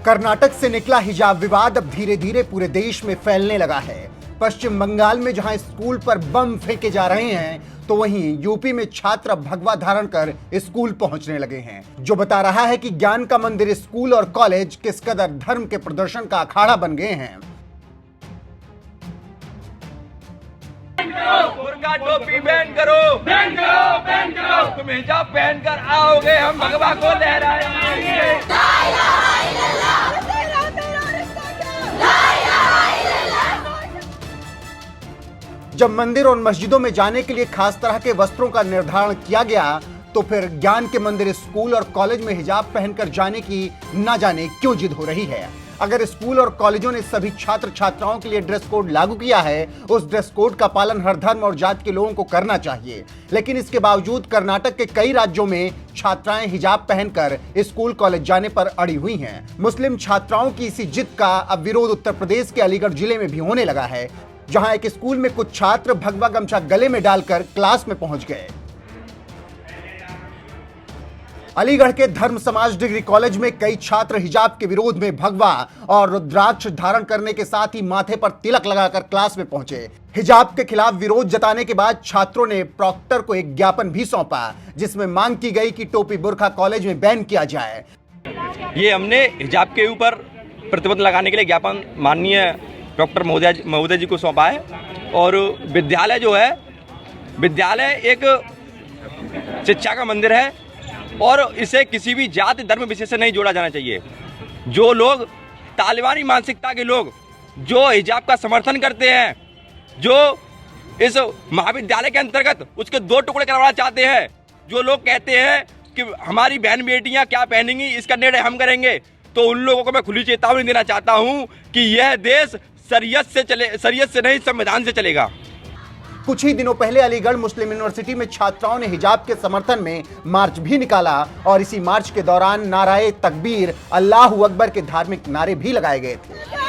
कर्नाटक से निकला हिजाब विवाद अब धीरे धीरे पूरे देश में फैलने लगा है। पश्चिम बंगाल में जहां स्कूल पर बम फेंके जा रहे हैं, तो वहीं यूपी में छात्र भगवा धारण कर स्कूल पहुंचने लगे हैं, जो बता रहा है कि ज्ञान का मंदिर स्कूल और कॉलेज किस कदर धर्म के प्रदर्शन का अखाड़ा बन गए हैं। बुर्का टोपी बैन करो, बैन करो, बैन करो। तुम हिजाब पहन कर आओगे, हम भगवा को लहराएंगे। जब मंदिर और मस्जिदों में जाने के लिए खास तरह के वस्त्रों का निर्धारण किया गया, तो फिर ज्ञान के मंदिर स्कूल और कॉलेज में हिजाब पहनकर जाने की ना जाने क्यों जिद हो रही है। अगर स्कूल और कॉलेजों ने सभी छात्र छात्राओं के लिए ड्रेस कोड लागू किया है, उस ड्रेस कोड का पालन हर धर्म और जात के लोगों को करना चाहिए। लेकिन इसके बावजूद कर्नाटक के कई राज्यों में छात्राएं हिजाब पहनकर स्कूल कॉलेज जाने पर अड़ी हुई हैं। मुस्लिम छात्राओं की इसी जिद का अब विरोध उत्तर प्रदेश के अलीगढ़ जिले में भी होने लगा है, जहां एक स्कूल में कुछ छात्र भगवा गमछा गले में डालकर क्लास में पहुंच गए। अलीगढ़ के धर्म समाज डिग्री कॉलेज में कई छात्र हिजाब के विरोध में भगवा और रुद्राक्ष धारण करने के साथ ही माथे पर तिलक लगाकर क्लास में पहुंचे। हिजाब के खिलाफ विरोध जताने के बाद छात्रों ने प्रॉक्टर को एक ज्ञापन भी सौंपा, जिसमें मांग की गई कि टोपी बुर्का कॉलेज में बैन किया जाए। ये हमने हिजाब के ऊपर प्रतिबंध लगाने के लिए ज्ञापन माननीय डॉक्टर महोदय जी को सौंपा है। और विद्यालय जो है, विद्यालय एक शिक्षा का मंदिर है और इसे किसी भी जाति धर्म विषय से नहीं जोड़ा जाना चाहिए। जो लोग तालिबानी मानसिकता के लोग जो हिजाब का समर्थन करते हैं, जो इस महाविद्यालय के अंतर्गत उसके दो टुकड़े करवाना चाहते हैं, जो लोग कहते हैं कि हमारी बहन बेटियां क्या पहनेंगी इसका निर्णय हम करेंगे, तो उन लोगों को मैं खुली चेतावनी देना चाहता हूं कि यह देश शरीयत से नहीं संविधान से चलेगा। कुछ ही दिनों पहले अलीगढ़ मुस्लिम यूनिवर्सिटी में छात्राओं ने हिजाब के समर्थन में मार्च भी निकाला और इसी मार्च के दौरान नाराए तकबीर, अल्लाहू अकबर के धार्मिक नारे भी लगाए गए थे।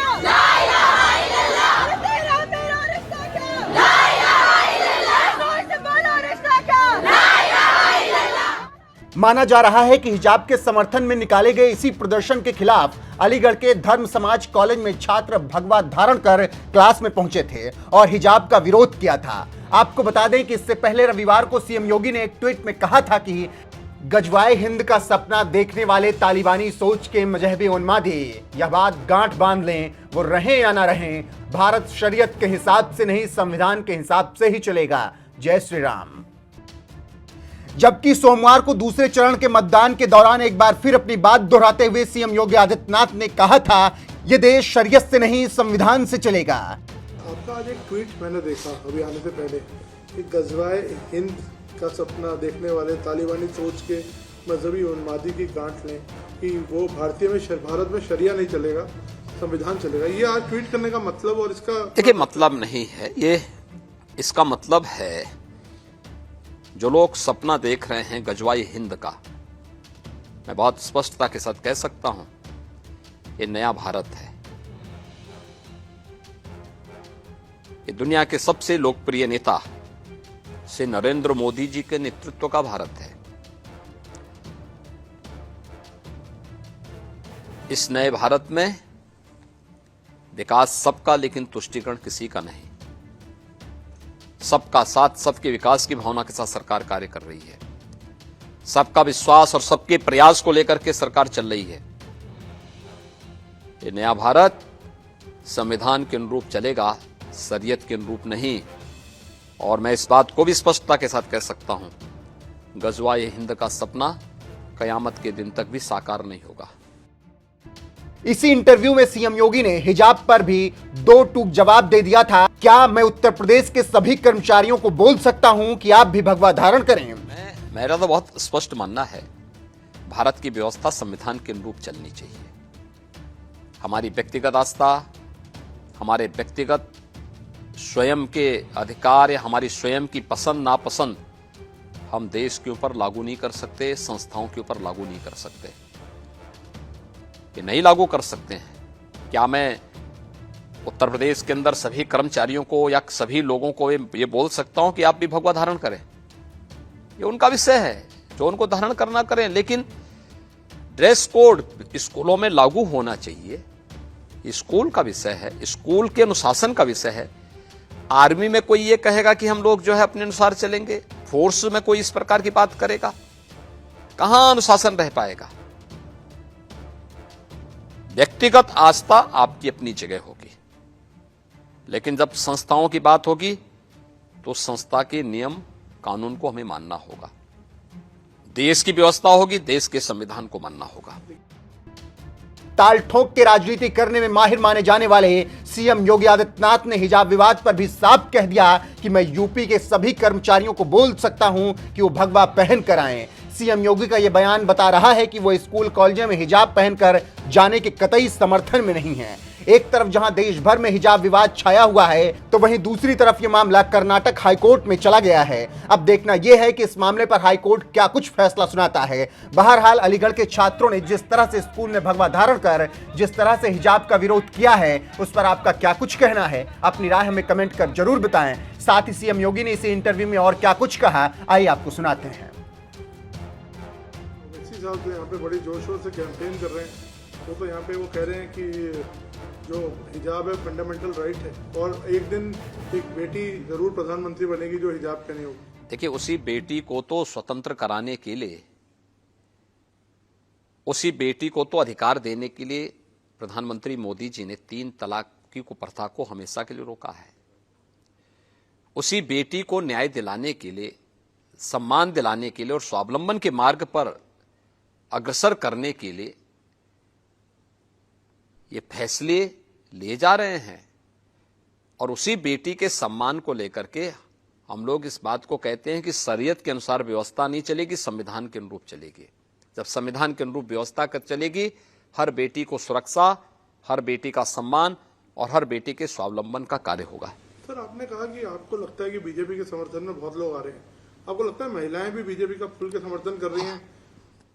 माना जा रहा है कि हिजाब के समर्थन में निकाले गए इसी प्रदर्शन के खिलाफ अलीगढ़ के धर्म समाज कॉलेज में छात्र भगवा धारण कर क्लास में पहुंचे थे और हिजाब का विरोध किया था। आपको बता दें कि इससे पहले रविवार को सीएम योगी ने एक ट्वीट में कहा था कि गजवाए हिंद का सपना देखने वाले तालिबानी सोच के मजहबी उन्मादी यह बात गांठ बांध लें, वो रहें या ना रहें, भारत शरीयत के हिसाब से नहीं संविधान के हिसाब से ही चलेगा। जय श्री राम। जबकि सोमवार को दूसरे चरण के मतदान के दौरान एक बार फिर अपनी बात दोहराते हुए सीएम योगी आदित्यनाथ ने कहा था, यह देश शरीयत से नहीं संविधान से चलेगा। आपका आज एक ट्वीट मैंने देखा अभी आने से पहले कि गजवाए हिंद का सपना देखने वाले तालिबानी सोच के मजहबी उन्मादी की गांठ लें कि वो भारत में शरिया नहीं चलेगा, संविधान चलेगा। ये आज ट्वीट करने का मतलब और इसका देखिए मतलब नहीं है ये, इसका मतलब है जो लोग सपना देख रहे हैं गजवाई हिंद का, मैं बहुत स्पष्टता के साथ कह सकता हूं, ये नया भारत है। ये दुनिया के सबसे लोकप्रिय नेता श्री नरेंद्र मोदी जी के नेतृत्व का भारत है। इस नए भारत में विकास सबका, लेकिन तुष्टीकरण किसी का नहीं। सबका साथ, सबके विकास की भावना के साथ सरकार कार्य कर रही है। सबका विश्वास और सबके प्रयास को लेकर के सरकार चल रही है। ये नया भारत संविधान के अनुरूप चलेगा, शरीयत के अनुरूप नहीं। और मैं इस बात को भी स्पष्टता के साथ कह सकता हूं, गजवाए हिंद का सपना कयामत के दिन तक भी साकार नहीं होगा। इसी इंटरव्यू में सीएम योगी ने हिजाब पर भी दो टूक जवाब दे दिया था। क्या मैं उत्तर प्रदेश के सभी कर्मचारियों को बोल सकता हूं कि आप भी भगवा धारण करें? मेरा तो बहुत स्पष्ट मानना है, भारत की व्यवस्था संविधान के अनुरूप चलनी चाहिए। हमारी व्यक्तिगत आस्था, हमारे व्यक्तिगत स्वयं के अधिकार या हमारी स्वयं की पसंद नापसंद हम देश के ऊपर लागू नहीं कर सकते, संस्थाओं के ऊपर लागू नहीं कर सकते, ये नहीं लागू कर सकते हैं। क्या मैं उत्तर प्रदेश के अंदर सभी कर्मचारियों को या सभी लोगों को ये बोल सकता हूं कि आप भी भगवा धारण करें? ये उनका विषय है, जो उनको धारण करना करें। लेकिन ड्रेस कोड स्कूलों में लागू होना चाहिए, स्कूल का विषय है, स्कूल के अनुशासन का विषय है। आर्मी में कोई ये कहेगा कि हम लोग जो है अपने अनुसार चलेंगे, फोर्स में कोई इस प्रकार की बात करेगा? कहां अनुशासन रह पाएगा? व्यक्तिगत आस्था आपकी अपनी जगह होगी, लेकिन जब संस्थाओं की बात होगी तो संस्था के नियम कानून को हमें मानना होगा। देश की व्यवस्था होगी, देश के संविधान को मानना होगा। ताल ठोक के राजनीति करने में माहिर माने जाने वाले सीएम योगी आदित्यनाथ ने हिजाब विवाद पर भी साफ कह दिया कि मैं यूपी के सभी कर्मचारियों को बोल सकता हूं कि वो भगवा पहन कर आएं। सीएम योगी का यह बयान बता रहा है कि वो स्कूल कॉलेजों में हिजाब पहनकर जाने के कतई समर्थन में नहीं है। एक तरफ जहां देश भर में हिजाब विवाद छाया हुआ है, तो वहीं दूसरी तरफ यह मामला कर्नाटक हाईकोर्ट में चला गया है। अब देखना यह है कि इस मामले पर हाईकोर्ट क्या कुछ फैसला सुनाता है। बहरहाल अलीगढ़ के छात्रों ने जिस तरह से स्कूल में भगवा धारण कर जिस तरह से हिजाब का विरोध किया है, उस पर आपका क्या कुछ कहना है? अपनी राय हमें कमेंट कर जरूर बताएं। साथ ही सीएम योगी ने इसी इंटरव्यू में और क्या कुछ कहा, आइए आपको सुनाते हैं। ओवैसी साहब तो यहाँ पे बड़ी जोर शोर से कैंपेन कर रहे हैं। तो यहाँ पे वो कह रहे हैं कि जो हिजाब है फंडामेंटल राइट है, और एक दिन एक बेटी जरूर प्रधानमंत्री बनेगी जो हिजाब पहने होगी। देखिए, उसी बेटी को तो स्वतंत्र कराने के लिए, उसी बेटी को तो अधिकार देने के लिए प्रधानमंत्री मोदी जी ने 3 तलाक की कुप्रथा को हमेशा के लिए रोका है। उसी बेटी को न्याय दिलाने के लिए, सम्मान दिलाने के लिए और स्वावलंबन के मार्ग पर अग्रसर करने के लिए ये फैसले ले जा रहे हैं। और उसी बेटी के सम्मान को लेकर के हम लोग इस बात को कहते हैं कि शरीयत के अनुसार व्यवस्था नहीं चलेगी, संविधान के अनुरूप चलेगी। जब संविधान के अनुरूप व्यवस्था चलेगी, हर बेटी को सुरक्षा, हर बेटी का सम्मान और हर बेटी के स्वावलंबन का कार्य होगा। सर, आपने कहा कि आपको लगता है कि बीजेपी के समर्थन में बहुत लोग आ रहे हैं। आपको लगता है महिलाएं भी बीजेपी का खुल के समर्थन कर रही हैं?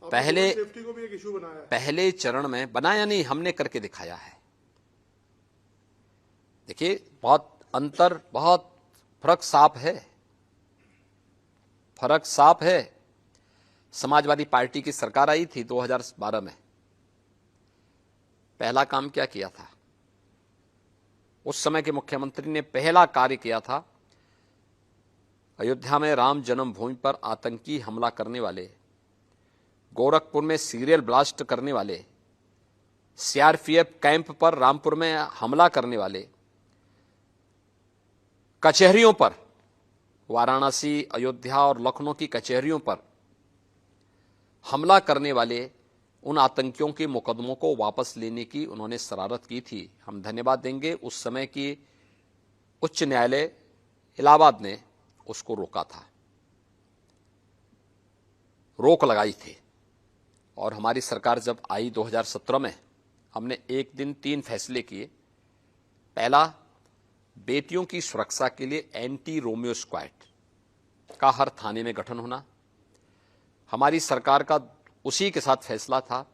पहले सेफ्टी को भी एक इशू बनाया है। पहले चरण में बनाया नहीं, हमने करके दिखाया है। देखिए, बहुत फर्क साफ है, फर्क साफ है। समाजवादी पार्टी की सरकार आई थी 2012 में। पहला काम क्या किया था? उस समय के मुख्यमंत्री ने पहला कार्य किया था, अयोध्या में राम जन्मभूमि पर आतंकी हमला करने वाले, गोरखपुर में सीरियल ब्लास्ट करने वाले, सीआरपीएफ कैंप पर रामपुर में हमला करने वाले, कचहरियों पर, वाराणसी, अयोध्या और लखनऊ की कचहरियों पर हमला करने वाले उन आतंकियों के मुकदमों को वापस लेने की उन्होंने शरारत की थी। हम धन्यवाद देंगे, उस समय की उच्च न्यायालय इलाहाबाद ने उसको रोका था, रोक लगाई थी। और हमारी सरकार जब आई 2017 में, हमने एक दिन 3 फैसले किए। पहला, बेटियों की सुरक्षा के लिए एंटी रोमियो स्क्वाड का हर थाने में गठन होना। हमारी सरकार का उसी के साथ फैसला था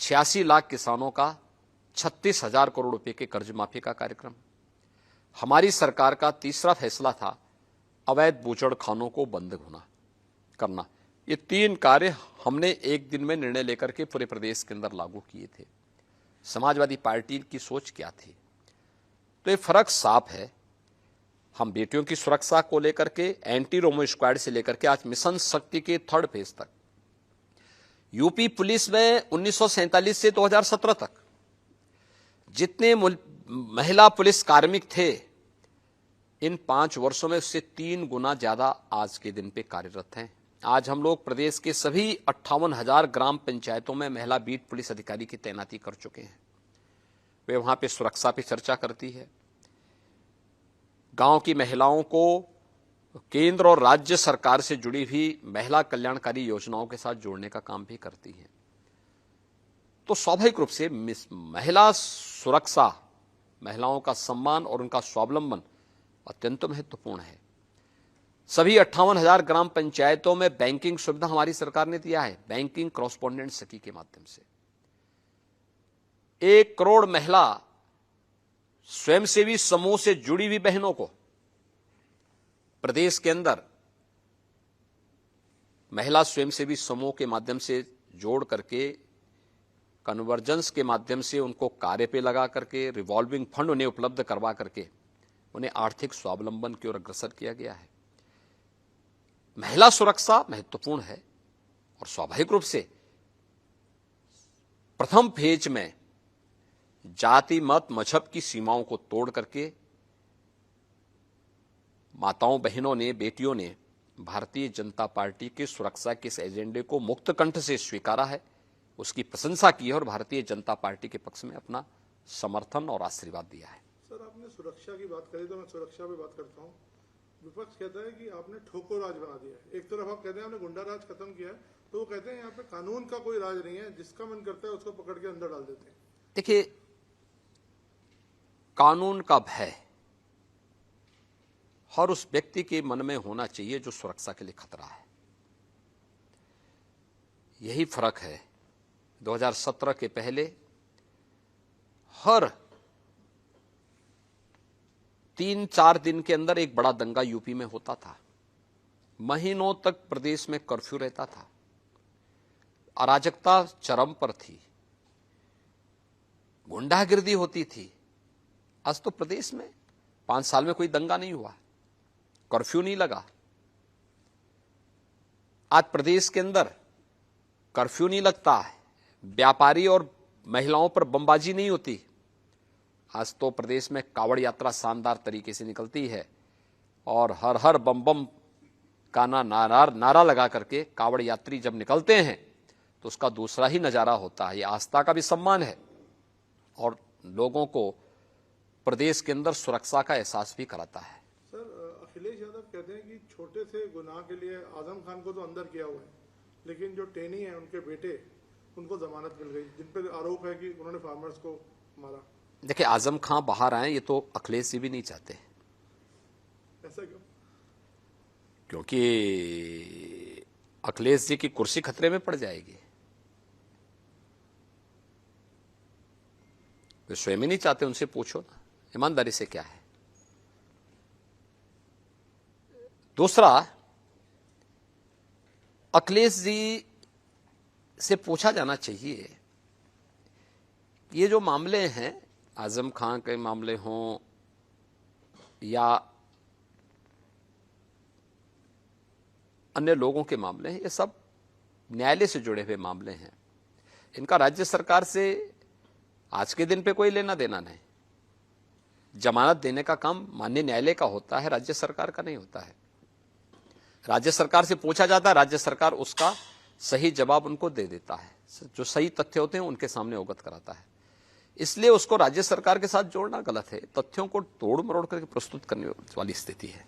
86 लाख किसानों का 36,000 करोड़ रुपए के कर्ज माफी का कार्यक्रम। हमारी सरकार का तीसरा फैसला था अवैध बूचड़खानों को बंद करना। ये 3 कार्य हमने एक दिन में निर्णय लेकर के पूरे प्रदेश के अंदर लागू किए थे। समाजवादी पार्टी की सोच क्या थी? तो ये फर्क साफ है। हम बेटियों की सुरक्षा को लेकर के एंटी रोमियो स्क्वाड से लेकर के आज मिशन शक्ति के 3rd फेज तक, यूपी पुलिस में 1947 से 2017 तक जितने महिला पुलिस कार्मिक थे, इन 5 वर्षों में उससे 3 गुना ज्यादा आज के दिन पे कार्यरत हैं। आज हम लोग प्रदेश के सभी 58,000 ग्राम पंचायतों में महिला बीट पुलिस अधिकारी की तैनाती कर चुके हैं। वे वहां पे सुरक्षा पे चर्चा करती है, गांव की महिलाओं को केंद्र और राज्य सरकार से जुड़ी हुई महिला कल्याणकारी योजनाओं के साथ जोड़ने का काम भी करती है। तो स्वाभाविक रूप से महिला सुरक्षा, महिलाओं का सम्मान और उनका स्वावलंबन अत्यंत महत्वपूर्ण है। सभी 58,000 ग्राम पंचायतों में बैंकिंग सुविधा हमारी सरकार ने दिया है, बैंकिंग कॉरेस्पोंडेंट सखी के माध्यम से। 1 करोड़ महिला स्वयंसेवी समूह से जुड़ी हुई बहनों को प्रदेश के अंदर महिला स्वयंसेवी समूह के माध्यम से जोड़ करके कन्वर्जेंस के माध्यम से उनको कार्य पे लगा करके रिवॉल्विंग फंड उन्हें उपलब्ध करवा करके उन्हें आर्थिक स्वावलंबन की ओर अग्रसर किया गया है। महिला सुरक्षा महत्वपूर्ण है और स्वाभाविक रूप से प्रथम फेज में जाति मत मजहब की सीमाओं को तोड़ करके माताओं बहनों ने बेटियों ने भारतीय जनता पार्टी के सुरक्षा के इस एजेंडे को मुक्त कंठ से स्वीकारा है, उसकी प्रशंसा की है और भारतीय जनता पार्टी के पक्ष में अपना समर्थन और आशीर्वाद दिया है। सर, आपने सुरक्षा की बात करी तो मैं सुरक्षा पे बात करता हूँ। विपक्ष कहता है कि आपने ठोको राज बना दिया है। एक तरफ आप कहते हैं आपने गुंडा राज खत्म किया है, तो वो कहते हैं यहाँ पे कानून का कोई राज नहीं है, जिसका मन करता है उसको पकड़ के अंदर डाल देते हैं। देखिए, कानून का भय हर उस व्यक्ति के मन में होना चाहिए जो सुरक्षा के लिए खतरा है। यही फर्क है। 2017 के पहले हर 3-4 दिन के अंदर एक बड़ा दंगा यूपी में होता था। महीनों तक प्रदेश में कर्फ्यू रहता था, अराजकता चरम पर थी, गुंडागिर्दी होती थी। आज तो प्रदेश में 5 साल में कोई दंगा नहीं हुआ, कर्फ्यू नहीं लगा। आज प्रदेश के अंदर कर्फ्यू नहीं लगता है, व्यापारी और महिलाओं पर बमबाजी नहीं होती। आज तो प्रदेश में कावड़ यात्रा शानदार तरीके से निकलती है और हर हर बम बम का नारा लगा करके कावड़ यात्री जब निकलते हैं तो उसका दूसरा ही नजारा होता है। ये आस्था का भी सम्मान है और लोगों को प्रदेश के अंदर सुरक्षा का एहसास भी कराता है। सर, अखिलेश यादव कहते हैं कि छोटे से गुनाह के लिए आजम खान को तो अंदर किया हुआ है, लेकिन जो टेनी है उनके बेटे, उनको जमानत मिल गई, जिन पर आरोप है कि उन्होंने फार्मर्स को मारा। देखिए, आजम खान बाहर आए ये तो अखिलेश जी भी नहीं चाहते। ऐसा क्यों? क्योंकि अखिलेश जी की कुर्सी खतरे में पड़ जाएगी। वे स्वयं ही नहीं चाहते, उनसे पूछो ना ईमानदारी से क्या है। दूसरा, अखिलेश जी से पूछा जाना चाहिए, ये जो मामले हैं, आजम खान के मामले हों या अन्य लोगों के मामले हैं, ये सब न्यायालय से जुड़े हुए मामले हैं। इनका राज्य सरकार से आज के दिन पे कोई लेना देना नहीं। जमानत देने का काम माननीय न्यायालय का होता है, राज्य सरकार का नहीं होता है। राज्य सरकार से पूछा जाता है, राज्य सरकार उसका सही जवाब उनको दे देता है, जो सही तथ्य होते हैं उनके सामने अवगत कराता है। इसलिए उसको राज्य सरकार के साथ जोड़ना गलत है। तथ्यों को तोड़ मरोड़ करके प्रस्तुत करने वाली स्थिति है।